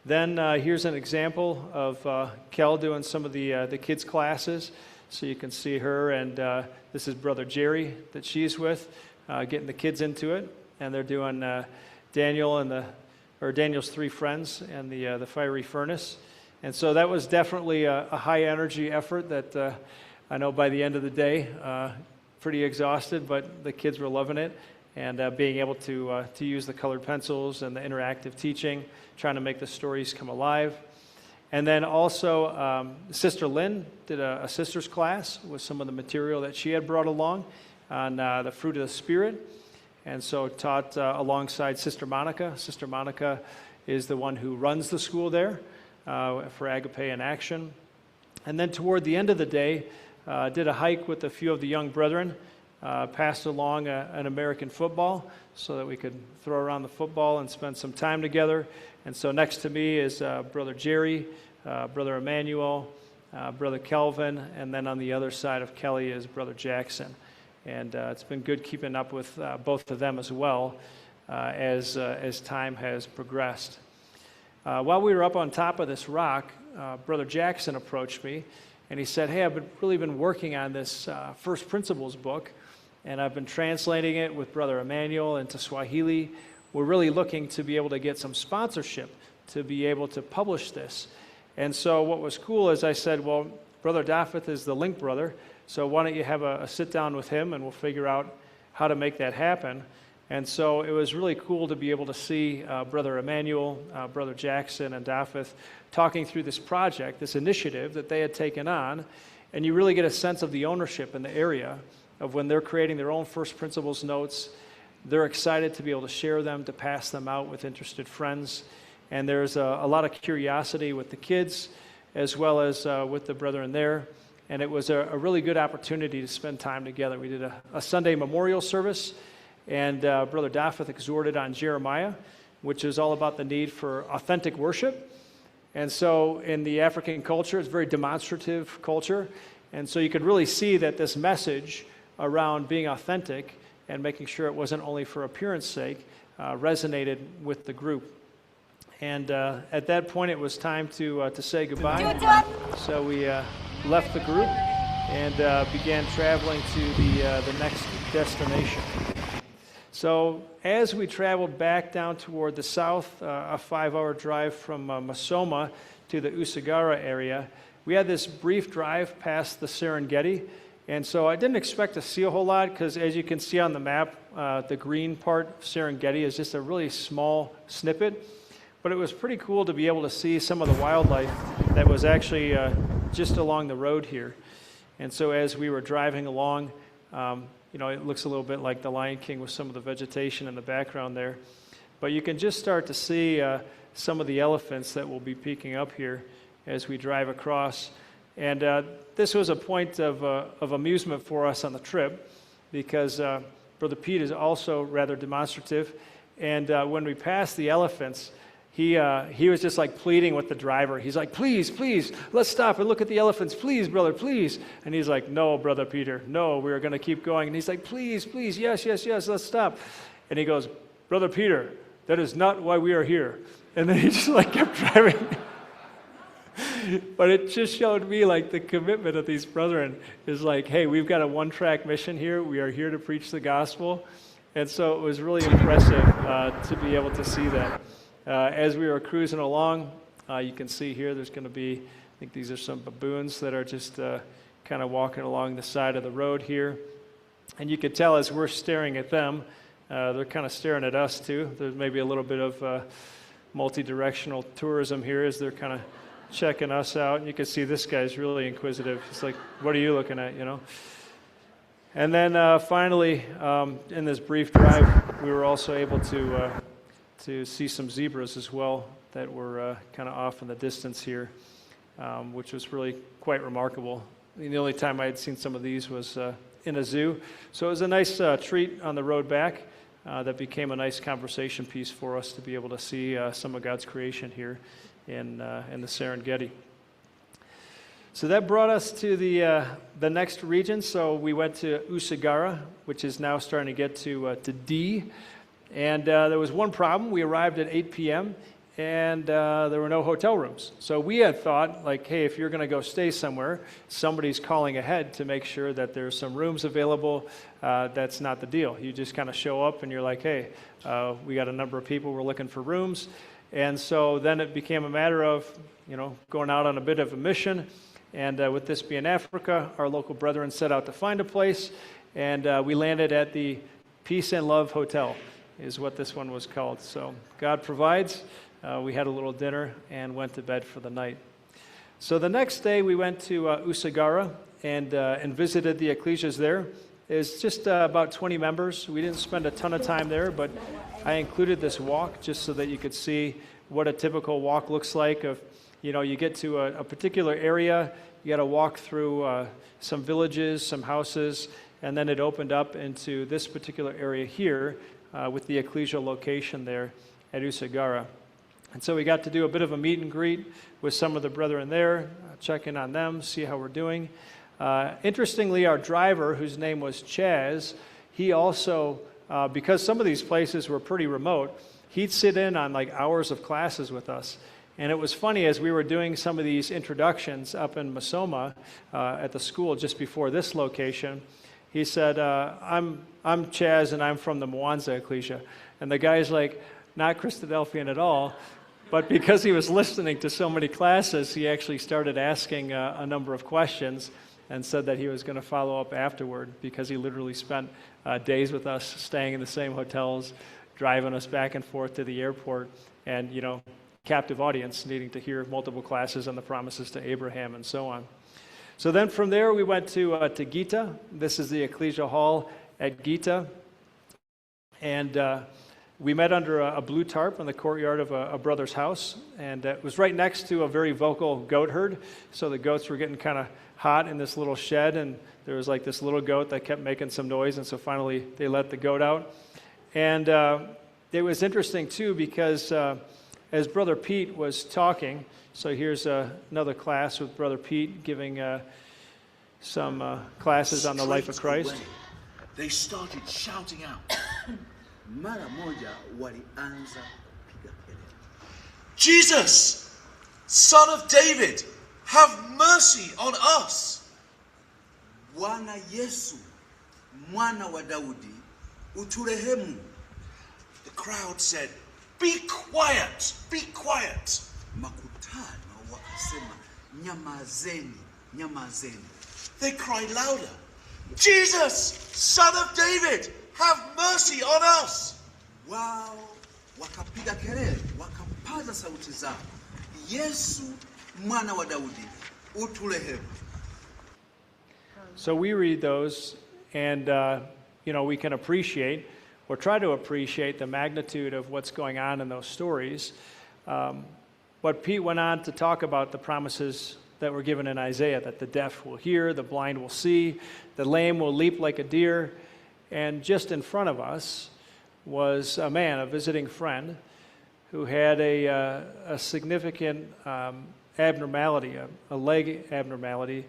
Then here's an example of Kel doing some of the kids' classes. So you can see her, and this is Brother Jerry that she's with, getting the kids into it, and they're doing Daniel and Daniel's three friends and the fiery furnace. And so that was definitely a high energy effort that I know by the end of the day, pretty exhausted, but the kids were loving it, and being able to use the colored pencils and the interactive teaching, trying to make the stories come alive. And then also, Sister Lynn did a sister's class with some of the material that she had brought along on the fruit of the Spirit. And so taught alongside Sister Monica. Sister Monica is the one who runs the school there for Agape in Action. And then toward the end of the day, did a hike with a few of the young brethren, passed along an American football so that we could throw around the football and spend some time together. And so next to me is Brother Jerry, Brother Emmanuel, Brother Kelvin, and then on the other side of Kelly is Brother Jackson. And it's been good keeping up with both of them as well as time has progressed. While we were up on top of this rock, Brother Jackson approached me, and he said, "Hey, I've really been working on this First Principles book, and I've been translating it with Brother Emmanuel into Swahili. We're really looking to be able to get some sponsorship to be able to publish this." And so what was cool is I said, well, Brother Dafith is the link brother, so why don't you have a sit down with him and we'll figure out how to make that happen. And so it was really cool to be able to see Brother Emmanuel, Brother Jackson, and Dafith talking through this project, this initiative that they had taken on, and you really get a sense of the ownership in the area of when they're creating their own First Principles notes. They're excited to be able to share them, to pass them out with interested friends. And there's a lot of curiosity with the kids as well as with the brethren there. And it was a really good opportunity to spend time together. We did a Sunday memorial service, and Brother Dafith exhorted on Jeremiah, which is all about the need for authentic worship. And so in the African culture, it's a very demonstrative culture. And so you could really see that this message around being authentic and making sure it wasn't only for appearance sake resonated with the group. And at that point, it was time to say goodbye. So we left the group and began traveling to the next destination. So as we traveled back down toward the south, a 5-hour drive from Masoma to the Usagara area, we had this brief drive past the Serengeti. And so I didn't expect to see a whole lot because, as you can see on the map, the green part of Serengeti is just a really small snippet. But it was pretty cool to be able to see some of the wildlife that was actually just along the road here. And so as we were driving along, it looks a little bit like the Lion King with some of the vegetation in the background there. But you can just start to see some of the elephants that will be peeking up here as we drive across. And this was a point of amusement for us on the trip because Brother Pete is also rather demonstrative. And when we passed the elephants, he was just like pleading with the driver. He's like, please, please, let's stop and look at the elephants. Please, brother, please. And he's like, no, Brother Peter, no, we're going to keep going. And he's like, please, please, yes, yes, yes, let's stop. And he goes, Brother Peter, that is not why we are here. And then he just like kept driving. But it just showed me like the commitment of these brethren is like, hey, we've got a one-track mission here. We are here to preach the gospel. And so it was really impressive to be able to see that. As we were cruising along, you can see here there's going to be, I think these are some baboons that are just kind of walking along the side of the road here. And you can tell as we're staring at them, they're kind of staring at us too. There's maybe a little bit of multi-directional tourism here as they're kind of checking us out. And you can see this guy's really inquisitive. He's like, what are you looking at, you know? And then finally, in this brief drive, we were also able to see some zebras as well that were kind of off in the distance here, which was really quite remarkable. I mean, the only time I had seen some of these was in a zoo. So it was a nice treat on the road back that became a nice conversation piece for us to be able to see some of God's creation here in the Serengeti. So that brought us to the next region. So we went to Usagara, which is now starting to get to D. And there was one problem. We arrived at 8 p.m., and there were no hotel rooms. So we had thought, like, hey, if you're going to go stay somewhere, somebody's calling ahead to make sure that there's some rooms available. That's not the deal. You just kind of show up, and you're like, hey, we got a number of people. We're looking for rooms. And so then it became a matter of, you know, going out on a bit of a mission. And with this being Africa, our local brethren set out to find a place. And we landed at the Peace and Love Hotel, is what this one was called. So God provides. We had a little dinner and went to bed for the night. So the next day we went to Usagara and visited the ecclesias there. It's just about 20 members. We didn't spend a ton of time there, but I included this walk just so that you could see what a typical walk looks like. Of, you know, you get to a particular area, you got to walk through some villages, some houses, and then it opened up into this particular area here with the ecclesial location there at Usagara. And so we got to do a bit of a meet and greet with some of the brethren there, check in on them, see how we're doing. Interestingly, our driver, whose name was Chaz, he also, because some of these places were pretty remote, he'd sit in on like hours of classes with us. And it was funny, as we were doing some of these introductions up in Masoma at the school just before this location, he said, I'm Chaz and I'm from the Mwanza Ecclesia. And the guy's like, not Christadelphian at all, but because he was listening to so many classes, he actually started asking a number of questions and said that he was going to follow up afterward because he literally spent days with us, staying in the same hotels, driving us back and forth to the airport, and, you know, captive audience needing to hear multiple classes on the promises to Abraham and so on. So then from there we went to Gita. This is the ecclesial hall at Gita. And we met under a blue tarp in the courtyard of a brother's house. And it was right next to a very vocal goat herd. So the goats were getting kind of hot in this little shed. And there was like this little goat that kept making some noise. And so finally they let the goat out. And it was interesting too because as Brother Pete was talking, so here's another class with Brother Pete giving some classes on the life of Christ. They started shouting out, Mara moja walianza kupiga kelele. Jesus, Son of David, have mercy on us. Bwana Yesu, mwana wa Daudi, uturehemu. The crowd said, be quiet, be quiet. Makutano wakasema, nyamazeni, nyamazeni. They cried louder, Jesus, Son of David, have mercy on us. Wao wakapiga kelele, wakapaza sauti zao. Yesu, mwana wa Daudi, uturehemu. So we read those and, you know, we can appreciate or try to appreciate the magnitude of what's going on in those stories. But Pete went on to talk about the promises that were given in Isaiah, that the deaf will hear, the blind will see, the lame will leap like a deer. And just in front of us was a man, a visiting friend, who had a significant abnormality, a leg abnormality,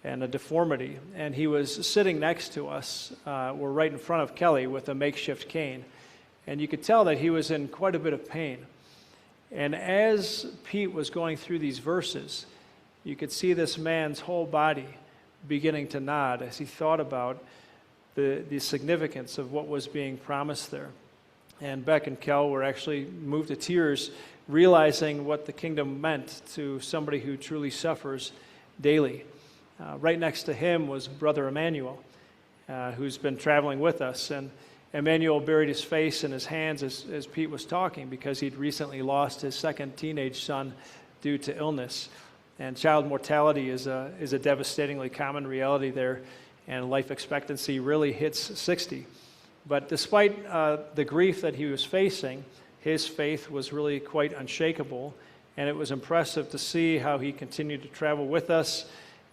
and a deformity. And he was sitting next to us. We're right in front of Kelly with a makeshift cane. And you could tell that he was in quite a bit of pain. And as Pete was going through these verses, you could see this man's whole body beginning to nod as he thought about the significance of what was being promised there. And Beck and Kel were actually moved to tears, realizing what the kingdom meant to somebody who truly suffers daily. Right next to him was Brother Emmanuel, who's been traveling with us. And Emmanuel buried his face in his hands as Pete was talking because he'd recently lost his second teenage son due to illness. And child mortality is a devastatingly common reality there, and life expectancy really hits 60. But despite the grief that he was facing, his faith was really quite unshakable, and it was impressive to see how he continued to travel with us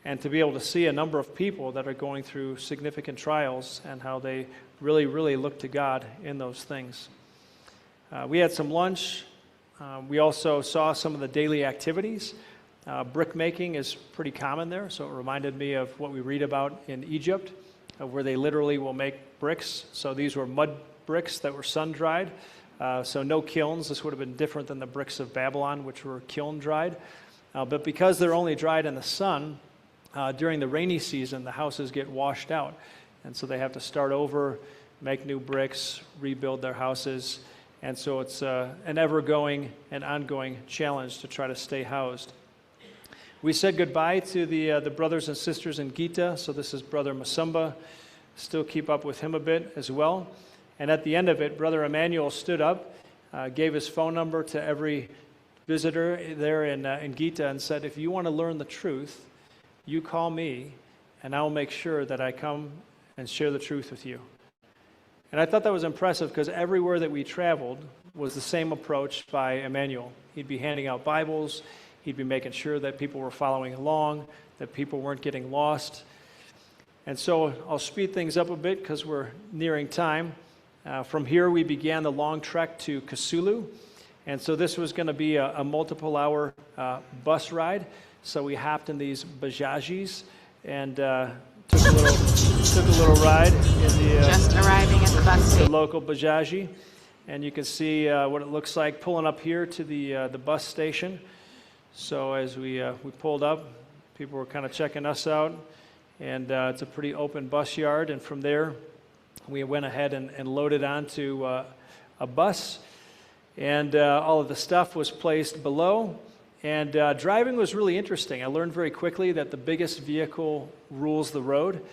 and to be able to see a number of people that are going through significant trials and how they really, really look to God in those things. We had some lunch. We also saw some of the daily activities. Brick making is pretty common there, so it reminded me of what we read about in Egypt, where they literally will make bricks. So these were mud bricks that were sun-dried, so no kilns. This would have been different than the bricks of Babylon, which were kiln-dried. But because they're only dried in the sun, during the rainy season, the houses get washed out. And so they have to start over, make new bricks, rebuild their houses. And so it's an ever-going and ongoing challenge to try to stay housed. We said goodbye to the brothers and sisters in Gita. So this is Brother Masumba. Still keep up with him a bit as well. And at the end of it, Brother Emmanuel stood up, gave his phone number to every visitor there in Gita and said, if you want to learn the truth, you call me, and I will make sure that I come and share the truth with you. And I thought that was impressive because everywhere that we traveled was the same approach by Emmanuel. He'd be handing out Bibles. He'd be making sure that people were following along, that people weren't getting lost. And so I'll speed things up a bit because we're nearing time. From here, we began the long trek to Kasulu. And so this was going to be a multiple-hour bus ride. So we hopped in these Bajajis and took a little ride in Just arriving at the bus the station. local Bajaji. And you can see what it looks like pulling up here to the bus station. So as we pulled up, people were kind of checking us out, and it's a pretty open bus yard. And from there, we went ahead and loaded onto a bus, and all of the stuff was placed below. And driving was really interesting. I learned very quickly that the biggest vehicle rules the road,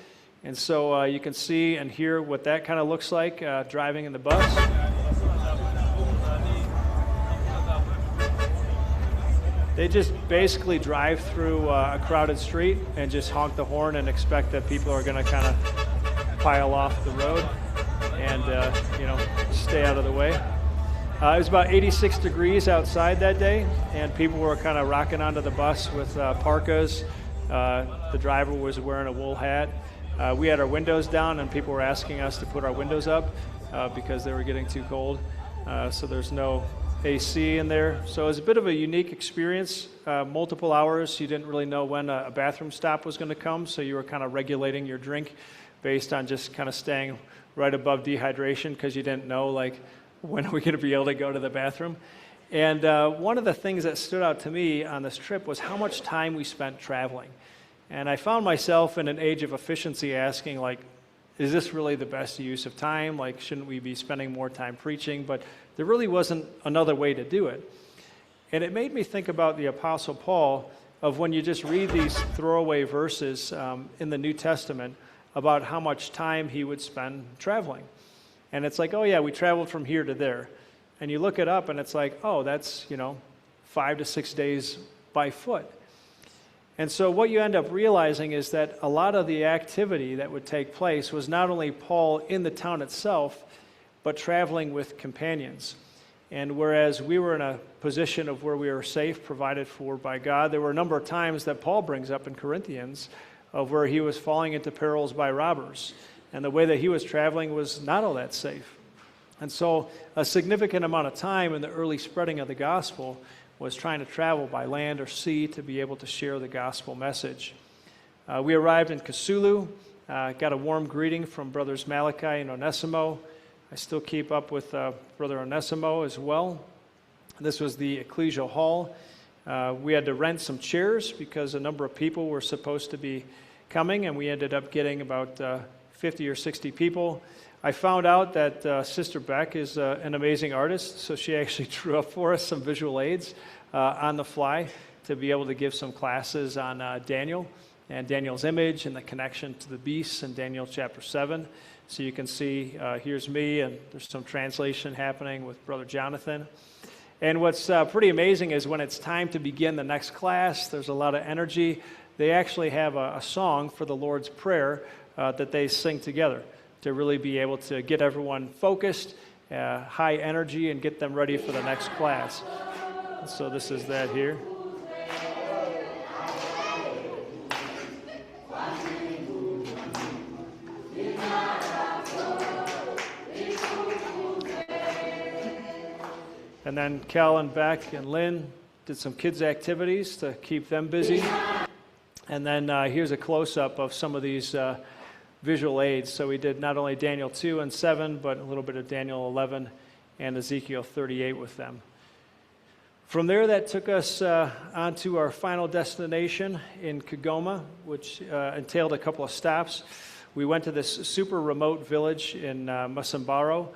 and so you can see and hear what that kind of looks like driving in the bus. They just basically drive through a crowded street and just honk the horn and expect that people are going to kind of pile off the road and, stay out of the way. It was about 86 degrees outside that day, and people were kind of rocking onto the bus with parkas. The driver was wearing a wool hat. We had our windows down, and people were asking us to put our windows up because they were getting too cold. So there's no AC in there. So it was a bit of a unique experience, multiple hours. You didn't really know when a bathroom stop was going to come, so you were kind of regulating your drink based on just kind of staying right above dehydration because you didn't know, like, when are we going to be able to go to the bathroom? And one of the things that stood out to me on this trip was how much time we spent traveling. And I found myself in an age of efficiency asking, like, is this really the best use of time? Like, shouldn't we be spending more time preaching? But there really wasn't another way to do it. And it made me think about the Apostle Paul of when you just read these throwaway verses in the New Testament about how much time he would spend traveling. And it's like, oh yeah, we traveled from here to there. And you look it up and it's like, oh, that's, 5 to 6 days by foot. And so what you end up realizing is that a lot of the activity that would take place was not only Paul in the town itself, but traveling with companions. And whereas we were in a position of where we were safe, provided for by God, there were a number of times that Paul brings up in Corinthians of where he was falling into perils by robbers. And the way that he was traveling was not all that safe. And so a significant amount of time in the early spreading of the gospel was trying to travel by land or sea to be able to share the gospel message. We arrived in Kasulu, got a warm greeting from Brothers Malachi and Onesimo. I still keep up with Brother Onesimo as well. This was the ecclesial hall. We had to rent some chairs because a number of people were supposed to be coming, and we ended up getting about 50 or 60 people. I found out that Sister Beck is an amazing artist, so she actually drew up for us some visual aids on the fly to be able to give some classes on Daniel and Daniel's image and the connection to the beasts in Daniel chapter 7. So you can see, here's me, and there's some translation happening with Brother Jonathan. And what's pretty amazing is when it's time to begin the next class, there's a lot of energy. They actually have a song for the Lord's Prayer that they sing together to really be able to get everyone focused, high energy, and get them ready for the next class. So this is that here. And then Cal and Beck and Lynn did some kids' activities to keep them busy. And then here's a close-up of some of these visual aids. So we did not only Daniel 2 and 7, but a little bit of Daniel 11 and Ezekiel 38 with them. From there, that took us on to our final destination in Kigoma, which entailed a couple of stops. We went to this super remote village in Masambaro.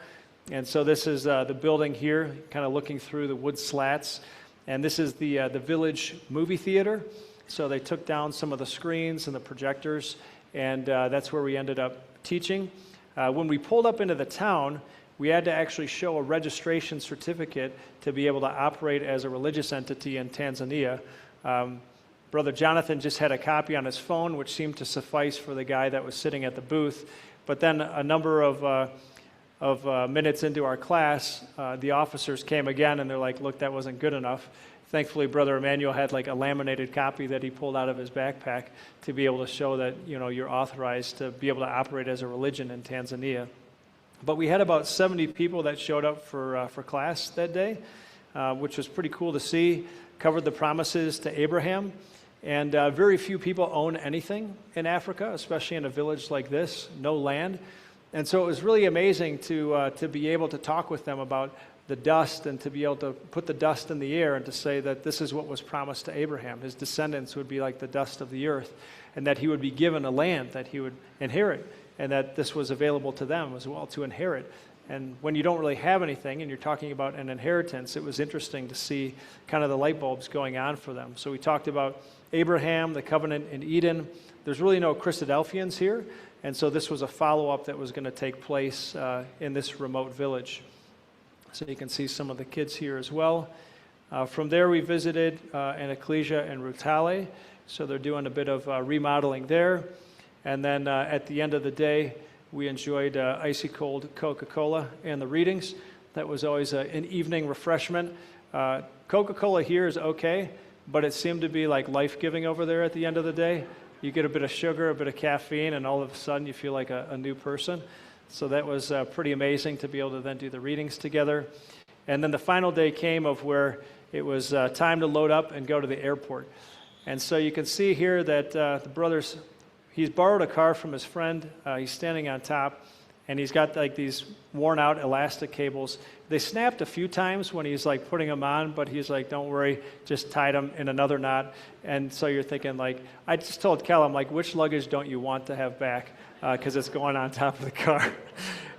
And so this is the building here, kind of looking through the wood slats. And this is the village movie theater. So they took down some of the screens and the projectors, and that's where we ended up teaching. When we pulled up into the town, we had to actually show a registration certificate to be able to operate as a religious entity in Tanzania. Brother Jonathan just had a copy on his phone, which seemed to suffice for the guy that was sitting at the booth. But then a number of minutes into our class, the officers came again, and they're like, look, that wasn't good enough. Thankfully, Brother Emmanuel had like a laminated copy that he pulled out of his backpack to be able to show that, you know, you're authorized to be able to operate as a religion in Tanzania. But we had about 70 people that showed up for class that day, which was pretty cool to see. Covered the promises to Abraham. And very few people own anything in Africa, especially in a village like this, no land. And so it was really amazing to be able to talk with them about the dust and to be able to put the dust in the air and to say that this is what was promised to Abraham. His descendants would be like the dust of the earth, and that he would be given a land that he would inherit, and that this was available to them as well to inherit. And when you don't really have anything and you're talking about an inheritance, it was interesting to see kind of the light bulbs going on for them. So we talked about Abraham, the covenant in Eden. There's really no Christadelphians here. And so this was a follow-up that was going to take place in this remote village. So you can see some of the kids here as well. From there, we visited an ecclesia in Rutale. So they're doing a bit of remodeling there. And then at the end of the day, we enjoyed icy cold Coca-Cola and the readings. That was always an evening refreshment. Coca-Cola here is okay, but it seemed to be like life-giving over there at the end of the day. You get a bit of sugar, a bit of caffeine, and all of a sudden you feel like a new person. So that was pretty amazing to be able to then do the readings together. And then the final day came of where it was time to load up and go to the airport. And so you can see here that the brothers, he's borrowed a car from his friend. He's standing on top, and he's got like these worn out elastic cables. They snapped a few times when he's like putting them on, but he's like, don't worry, just tied them in another knot. And so you're thinking like, I just told Kel, I'm like, which luggage don't you want to have back? Because it's going on top of the car.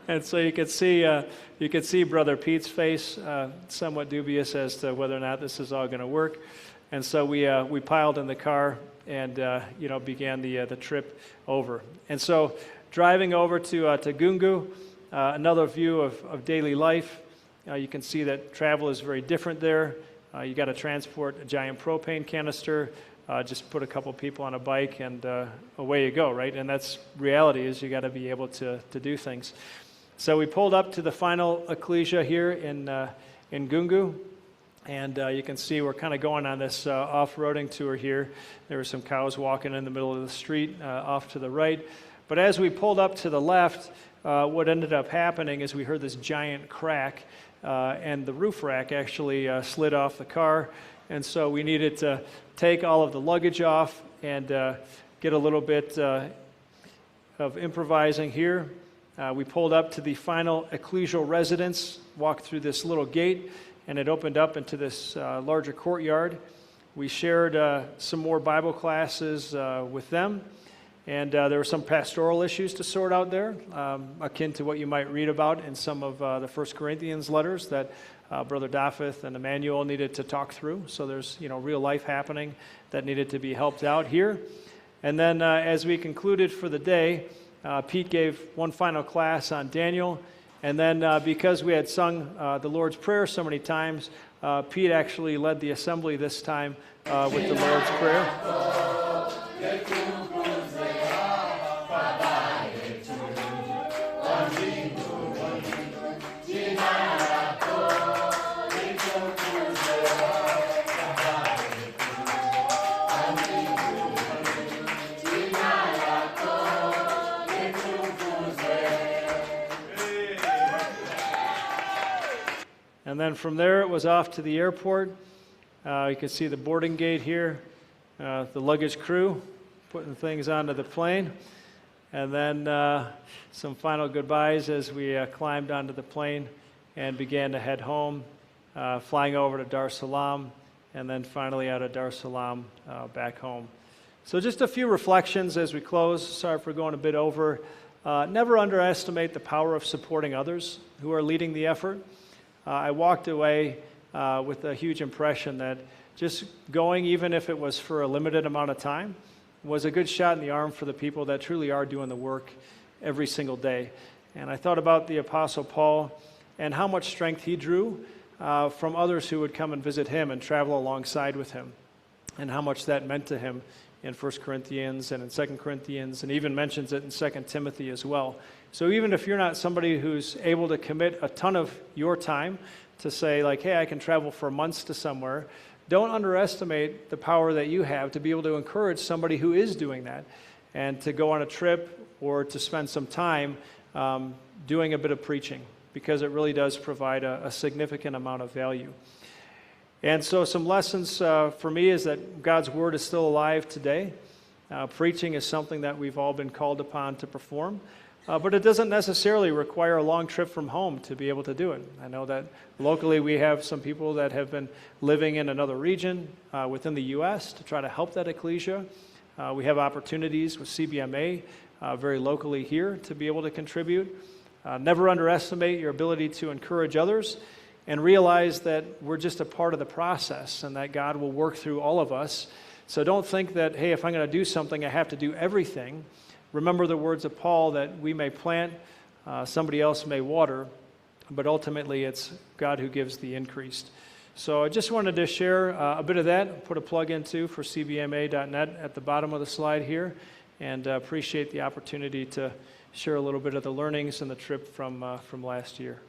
And so you could see Brother Pete's face, somewhat dubious as to whether or not this is all going to work. And so we piled in the car and began the trip over. And so driving over to Gungu, another view of daily life. You can see that travel is very different there. You got to transport a giant propane canister. Just put a couple people on a bike and away you go, right? And that's reality, is you got to be able to do things. So we pulled up to the final ecclesia here in Gungu, and you can see we're kind of going on this off-roading tour here. There were some cows walking in the middle of the street off to the right. But as we pulled up to the left, what ended up happening is we heard this giant crack, and the roof rack actually slid off the car, and so we needed to take all of the luggage off and get a little bit of improvising here. We pulled up to the final ecclesial residence, walked through this little gate, and it opened up into this larger courtyard. We shared some more Bible classes with them, and there were some pastoral issues to sort out there, akin to what you might read about in some of the 1 Corinthians letters that Brother Daffith and Emmanuel needed to talk through. So there's real life happening that needed to be helped out here. And then as we concluded for the day, Pete gave one final class on Daniel. And then because we had sung the Lord's Prayer so many times, Pete actually led the assembly this time with the Lord's Prayer. And then from there, it was off to the airport. You can see the boarding gate here, the luggage crew putting things onto the plane. And then some final goodbyes as we climbed onto the plane and began to head home, flying over to Dar es Salaam, and then finally out of Dar es Salaam back home. So just a few reflections as we close. Sorry for going a bit over. Never underestimate the power of supporting others who are leading the effort. I walked away with a huge impression that just going, even if it was for a limited amount of time, was a good shot in the arm for the people that truly are doing the work every single day. And I thought about the Apostle Paul and how much strength he drew from others who would come and visit him and travel alongside with him, and how much that meant to him in 1 Corinthians and in 2 Corinthians, and even mentions it in 2 Timothy as well. So even if you're not somebody who's able to commit a ton of your time to say, like, hey, I can travel for months to somewhere, don't underestimate the power that you have to be able to encourage somebody who is doing that, and to go on a trip or to spend some time doing a bit of preaching, because it really does provide a significant amount of value. And so some lessons for me is that God's Word is still alive today. Preaching is something that we've all been called upon to perform, but it doesn't necessarily require a long trip from home to be able to do it. I know that locally we have some people that have been living in another region within the U.S. to try to help that ecclesia. We have opportunities with CBMA very locally here to be able to contribute. Never underestimate your ability to encourage others, and realize that we're just a part of the process and that God will work through all of us. So don't think that, hey, if I'm going to do something, I have to do everything. Remember the words of Paul that we may plant, somebody else may water, but ultimately it's God who gives the increase. So I just wanted to share a bit of that, put a plug in too for cbma.net at the bottom of the slide here, and appreciate the opportunity to share a little bit of the learnings and the trip from last year.